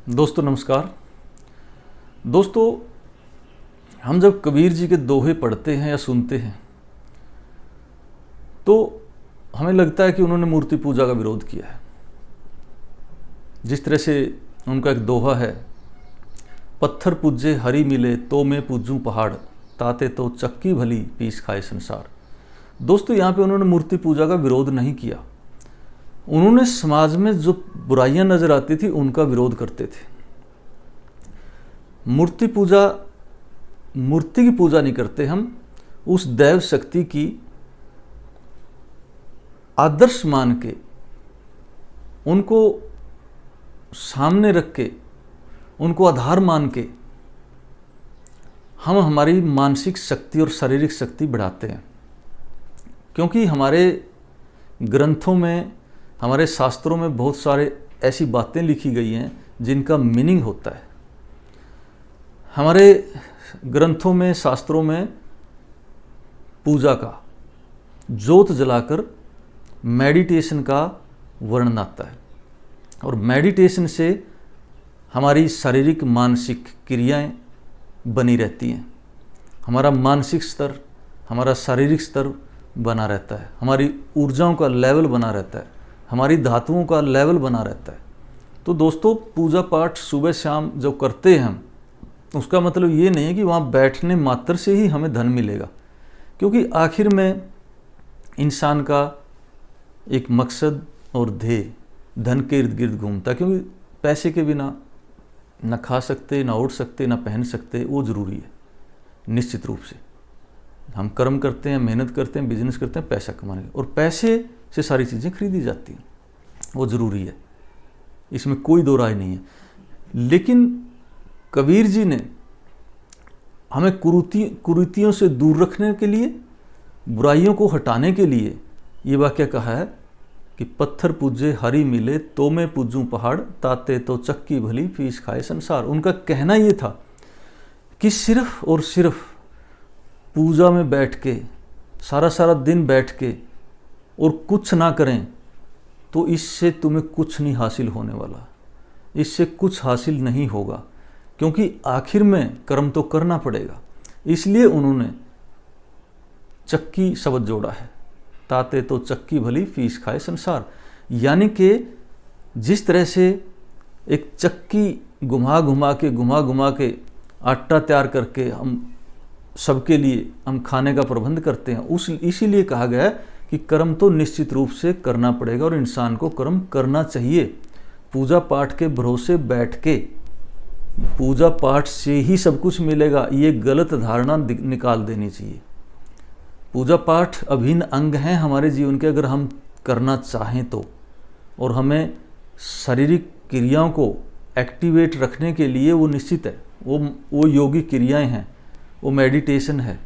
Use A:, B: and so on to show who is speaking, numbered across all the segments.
A: दोस्तों नमस्कार। दोस्तों, हम जब कबीर जी के दोहे पढ़ते हैं या सुनते हैं तो हमें लगता है कि उन्होंने मूर्ति पूजा का विरोध किया है। जिस तरह से उनका एक दोहा है, पत्थर पूजे हरी मिले तो मैं पूजूं पहाड़, ताते तो चक्की भली पीस खाए संसार। दोस्तों, यहाँ पे उन्होंने मूर्ति पूजा का विरोध नहीं किया। उन्होंने समाज में जो बुराइयां नजर आती थी उनका विरोध करते थे। मूर्ति की पूजा नहीं करते हम, उस दैव शक्ति की आदर्श मान के, उनको सामने रख के, उनको आधार मान के हम हमारी मानसिक शक्ति और शारीरिक शक्ति बढ़ाते हैं। क्योंकि हमारे ग्रंथों में, हमारे शास्त्रों में बहुत सारे ऐसी बातें लिखी गई हैं जिनका मीनिंग होता है। हमारे ग्रंथों में, शास्त्रों में पूजा का, ज्योत जलाकर मेडिटेशन का वर्णन आता है। और मेडिटेशन से हमारी शारीरिक मानसिक क्रियाएं बनी रहती हैं। हमारा मानसिक स्तर, हमारा शारीरिक स्तर बना रहता है, हमारी ऊर्जाओं का लेवल बना रहता है, हमारी धातुओं का लेवल बना रहता है। तो दोस्तों, पूजा पाठ सुबह शाम जो करते हैं हम, उसका मतलब ये नहीं है कि वहाँ बैठने मात्र से ही हमें धन मिलेगा। क्योंकि आखिर में इंसान का एक मकसद और ध्येय धन के इर्द गिर्द घूमता है। क्योंकि पैसे के बिना न खा सकते, न उड़ सकते, न पहन सकते, वो ज़रूरी है। निश्चित रूप से हम कर्म करते हैं, मेहनत करते हैं, बिजनेस करते हैं पैसा कमाने का, और पैसे से सारी चीज़ें खरीदी जाती हैं, वो ज़रूरी है, इसमें कोई दो राय नहीं है। लेकिन कबीर जी ने हमें कुरीतियों से दूर रखने के लिए, बुराइयों को हटाने के लिए ये वाक्य कहा है कि पत्थर पूजे हरी मिले तो मैं पूजूं पहाड़, ताते तो चक्की भली पीस खाए संसार। उनका कहना ये था कि सिर्फ और सिर्फ पूजा में बैठ के, सारा दिन बैठ के और कुछ ना करें तो इससे तुम्हें कुछ नहीं हासिल होने वाला, इससे कुछ हासिल नहीं होगा। क्योंकि आखिर में कर्म तो करना पड़ेगा। इसलिए उन्होंने चक्की शब्द जोड़ा है, ताते तो चक्की भली फीस खाए संसार। यानी कि जिस तरह से एक चक्की घुमा घुमा के आटा तैयार करके हम सबके लिए हम खाने का प्रबंध करते हैं, इसीलिए कहा गया है कि कर्म तो निश्चित रूप से करना पड़ेगा और इंसान को कर्म करना चाहिए। पूजा पाठ के भरोसे बैठ के पूजा पाठ से ही सब कुछ मिलेगा, ये गलत धारणा निकाल देनी चाहिए। पूजा पाठ अभिन्न अंग हैं हमारे जीवन के, अगर हम करना चाहें तो। और हमें शारीरिक क्रियाओं को एक्टिवेट रखने के लिए वो निश्चित है, वो योगी क्रियाएं हैं, वो मेडिटेशन है,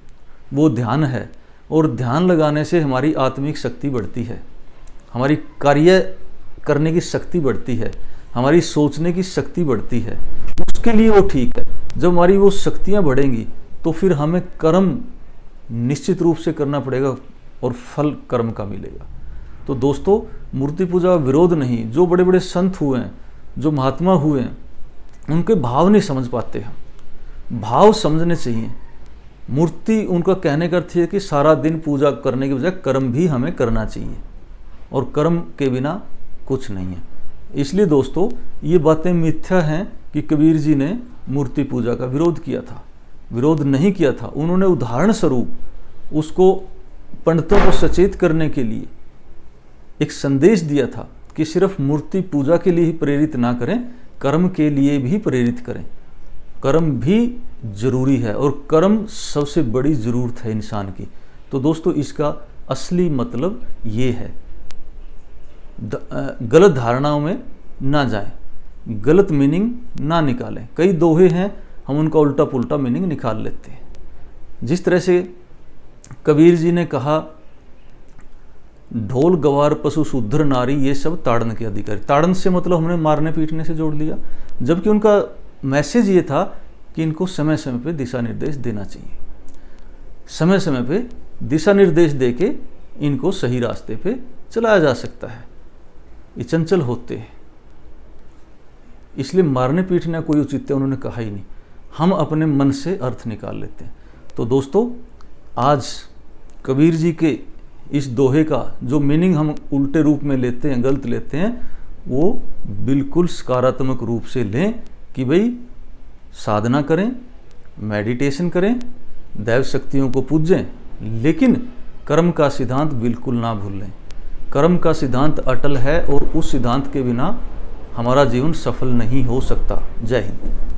A: वो ध्यान है। और ध्यान लगाने से हमारी आत्मिक शक्ति बढ़ती है, हमारी कार्य करने की शक्ति बढ़ती है, हमारी सोचने की शक्ति बढ़ती है। उसके लिए वो ठीक है। जब हमारी वो शक्तियाँ बढ़ेंगी तो फिर हमें कर्म निश्चित रूप से करना पड़ेगा और फल कर्म का मिलेगा। तो दोस्तों, मूर्ति पूजा का विरोध नहीं। जो बड़े बड़े संत हुए हैं, जो महात्मा हुए हैं, उनके भाव नहीं समझ पाते हम। भाव समझने चाहिए। मूर्ति, उनका कहने का अर्थ है कि सारा दिन पूजा करने के बजाय कर्म भी हमें करना चाहिए, और कर्म के बिना कुछ नहीं है। इसलिए दोस्तों, ये बातें मिथ्या हैं कि कबीर जी ने मूर्ति पूजा का विरोध किया था। विरोध नहीं किया था। उन्होंने उदाहरण स्वरूप उसको पंडितों को सचेत करने के लिए एक संदेश दिया था कि सिर्फ मूर्ति पूजा के लिए ही प्रेरित ना करें, कर्म के लिए भी प्रेरित करें। कर्म भी जरूरी है और कर्म सबसे बड़ी ज़रूरत है इंसान की। तो दोस्तों, इसका असली मतलब ये है, गलत धारणाओं में ना जाएं, गलत मीनिंग ना निकालें। कई दोहे हैं, हम उनका उल्टा पुल्टा मीनिंग निकाल लेते हैं। जिस तरह से कबीर जी ने कहा, ढोल गवार पशु शूद्र नारी ये सब ताड़न के अधिकारी। ताड़न से मतलब हमने मारने पीटने से जोड़ लिया, जबकि उनका मैसेज ये था कि इनको समय समय पे दिशा निर्देश देना चाहिए। समय समय पे दिशा निर्देश दे के इनको सही रास्ते पे चलाया जा सकता है। ये चंचल होते हैं, इसलिए मारने पीटना कोई उचित है उन्होंने कहा ही नहीं, हम अपने मन से अर्थ निकाल लेते हैं। तो दोस्तों, आज कबीर जी के इस दोहे का जो मीनिंग हम उल्टे रूप में लेते हैं, गलत लेते हैं, वो बिल्कुल सकारात्मक रूप से लें कि भाई साधना करें, मेडिटेशन करें, दैव शक्तियों को पूजें, लेकिन कर्म का सिद्धांत बिल्कुल ना भूलें। कर्म का सिद्धांत अटल है और उस सिद्धांत के बिना हमारा जीवन सफल नहीं हो सकता। जय हिंद।